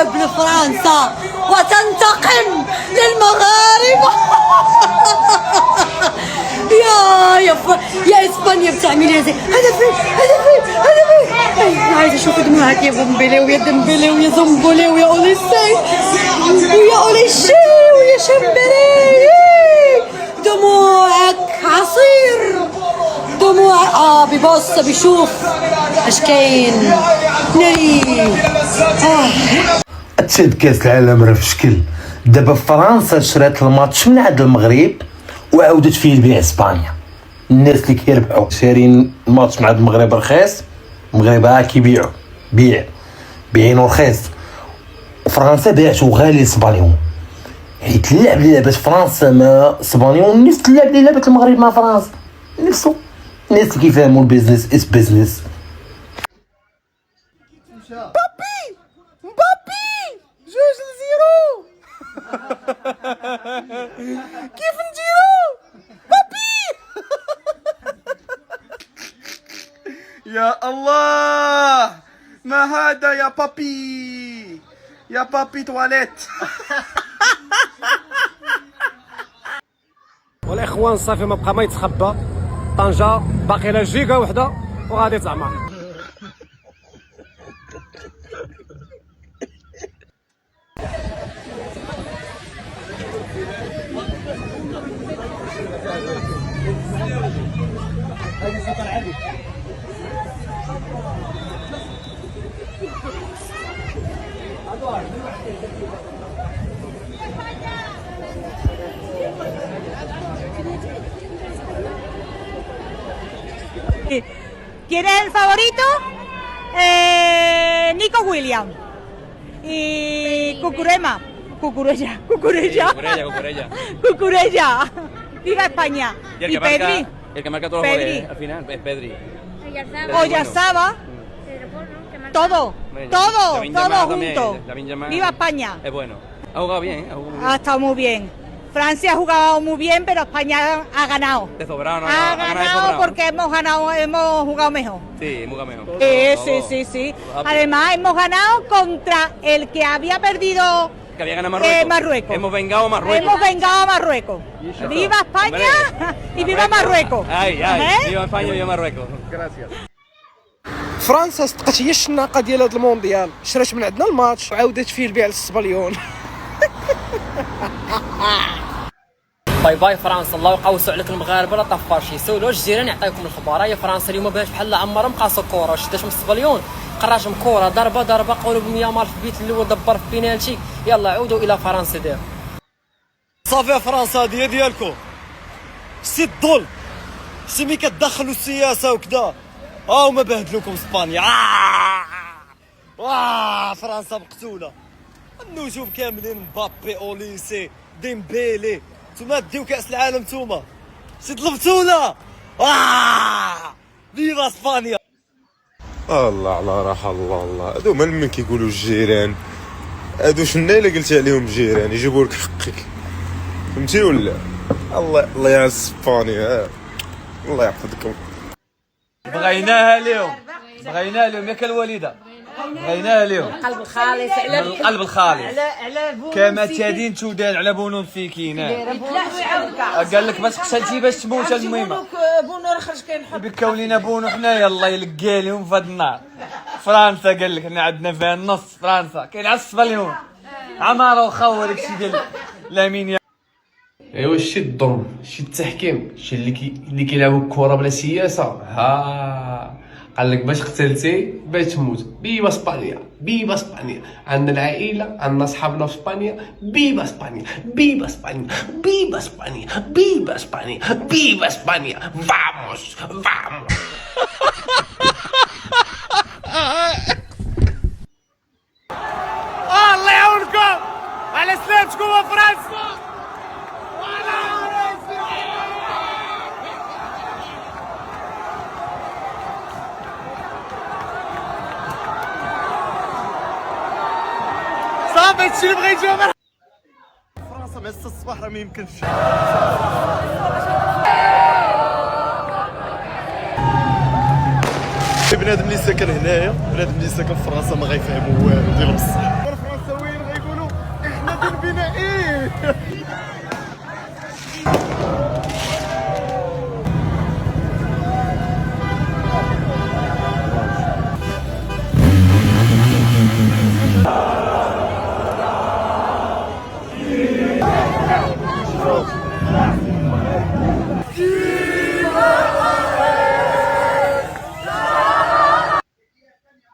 تنتقم لفرنسا وتنتقم للمغاربة. يا اسبانيا بتعملي هذا فين عايزه اشوف دموعك يا بومبيلي ويا ديمبيلي ويا زومبولي ويا اوليسي ويا اوليشي ويا شمبري. دموعك عصير دموع بيبص بيشوف اش كاين ناري. تشد كاس العالم راه في شكل. دابا فرنسا شرات الماتش من عند المغرب وعاودت فيه لبيع اسبانيا. الناس اللي كيربحوا شارين الماتش مع المغرب رخيص، المغرب كيبيعوا بيعينو رخيص. فرنسا باعتو غالي اسبانيون، حيت اللعب اللي لعبت فرنسا مع اسبانيون نفس اللعب اللي لعبت المغرب مع فرنسا، نفسو. الناس اللي كيفهموا البيزنس اس بيزنس. مبابي 2-0. كيف نديرو مبابي؟ يا الله ما هذا يا بابي، يا بابي تواليت. والاخوان صافي ما بقى ما يتخبى. طنجة باقي لها جيجا وحده وغادي تعمر. ¿Quién es el favorito? Nico Williams y Cucurella. Viva España. Y Pedri. El que marca todos los goles al final es Pedri. Oyarzabal. Todo junto. Viva España. Es bueno. Ha jugado bien, Ha estado muy bien. Francia ha jugado muy bien, pero España ha ganado. De sobrado, ¿no? Ha ganado porque hemos jugado mejor. Sí, hemos jugado mejor. Sí. Además, hemos ganado contra el que había perdido que había ganado Marruecos. Hemos vengado a Marruecos. ¡Viva España! Y viva Marruecos. Viva España y viva Marruecos. Gracias. فرنسا صدقت هي الشناقه ديال هذا المونديال، شرات من عندنا الماتش وعاودت فيه البيع للسباليون. باي باي فرنسا، الله يقوسوا عليك المغاربه. لا طفرشي سولوا الجيران يعطيكم الخبر. يا فرنسا اليوم بانت بحال عمرها مقاصه كره، شدات من السباليون قراجم كره ضربه قولوا بميامار في البيت اللي هو دبر في بينالتي. يلا عودوا الى فرنسا دير. صافي فرنسا هذه ديالكم، سي الظلم، سي ملي كتدخلوا السياسه وكذا. هما بهدلوكم اسبانيا. فرنسا مقتوله. النجوم كاملين مبابي اوليسي ديمبيلي، نتوما ديو كاس العالم، نتوما شي طلبتونا. فيفا اسبانيا. الله على راح الله هادو هما من كيقولوا الجيران، هادو شنا الا قلت عليهم جيران يجيبوا لك حقك، فهمتي ولا؟ الله يعز اسبانيا، الله يحفظكم. بغيناها اليوم ياك الوالده، بغيناها اليوم القلب الخالص القلب الخالص كما تادين تودان على بونون فيكين. قال لك باش قتلتي باش تموت. المهمه بونو خرج كينحط بكاو لينا بونو حنايا، الله يلقى لهم في هاد النار. فرنسا قال لك حنا عندنا فيها النص، فرنسا كاين على الصبليون عماره وخاوه داكشي ديال لامين. ايوا شي الظلم، شي التحكيم، شي اللي كيلعبوا الكره بلا سياسه. قال لك باش قتلتي باش تموت. بيبا اسبانيا، بيبا اسبانيا. عندنا العائله، عندنا صحابنا في اسبانيا. بيبا اسبانيا، بيبا اسبانيا، بيبا اسبانيا، بيبا اسبانيا، بيبا اسبانيا. فاموس فاموس. الله يعاونكم على سلامتكم يا فرنسا. صافي هادشي اللي بغيت نجاوب. فرنسا مع 6 الصباح راه ما يمكنش. بنادم اللي ساكن هنايا، بنادم اللي ساكن في فرنسا ما غيفهموا والو ديال بصح. فرنساوي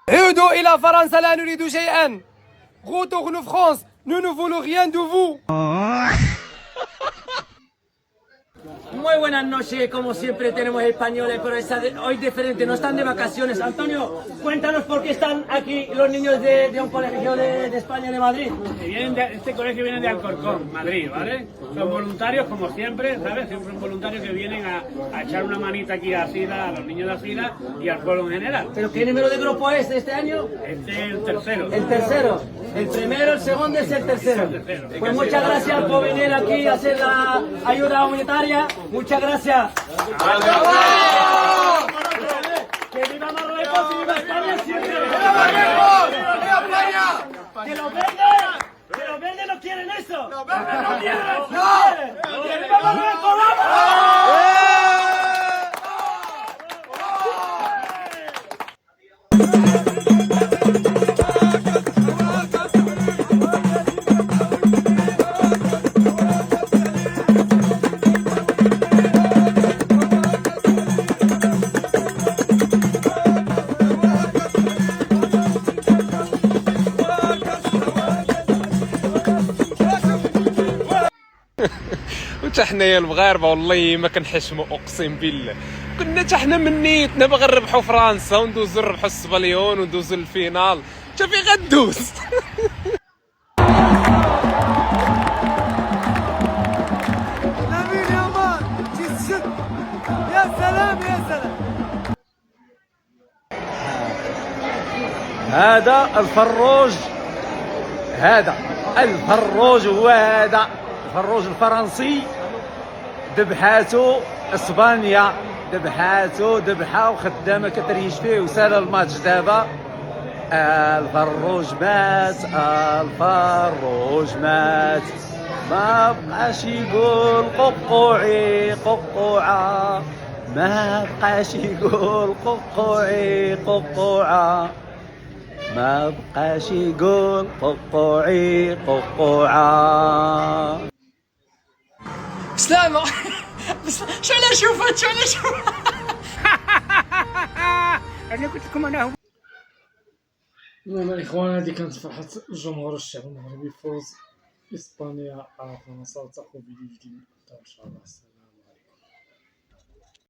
عودوا إلى فرنسا لا نريد شيئا. Retournez France, nous ne voulons rien de vous. Muy buenas noches, como siempre tenemos españoles, pero hoy diferente, no están de vacaciones. Antonio, cuéntanos por qué están aquí los niños de un colegio de España, de Madrid. Este colegio viene de Alcorcón, Madrid, ¿vale? Son voluntarios, como siempre, ¿sabes? Siempre son voluntarios que vienen a echar una manita aquí a SIDA, a los niños de SIDA y al pueblo en general. ¿Pero qué número de grupo es este año? Este es el tercero. El tercero. El primero, el segundo es el tercero. Pues muchas gracias por venir aquí a hacer la ayuda humanitaria. Muchas gracias. ¡Que viva Marruecos y viva España siempre! ¡Viva Marruecos! ¡Viva España! ¡Que los verdes no quieren eso! ¡Los verdes no quieren! ¡No! ¡Que viva Marruecos! ¡Vamos! وتا حنايا المغاربه والله ما كنحشموا اقسم بالله. كنا حتى حنا من نيتنا باغي نربحوا فرنسا وندوزو نربحوا السبليون وندوزو للفينال. انت فين غدوز؟ لامين يامال تيسد. يا سلام يا سلام. هذا الفروج، هذا الفروج هو هذا الفروج الفرنسي. ذبحاتو اسبانيا، ذبحاتو ذبحه وخدامه كتريش فيه وسال الماتش دابا. الفروج مات، الفروج مات، ما بقاش يقول قوقوعي قوقوعه، ما بقاش يقول قوقوعي قوقوعه، ما بقاش يقول قوقوعي قوقوعه. سلامة. شو انا اشوفها شو انا اشوفها. انا قلت لكم انا. المهم الاخوان، هذه كانت فرحة الجمهور الشعب المغربي فوز اسبانيا على فرنسا. تاخذ فيديو جديد ان شاء الله.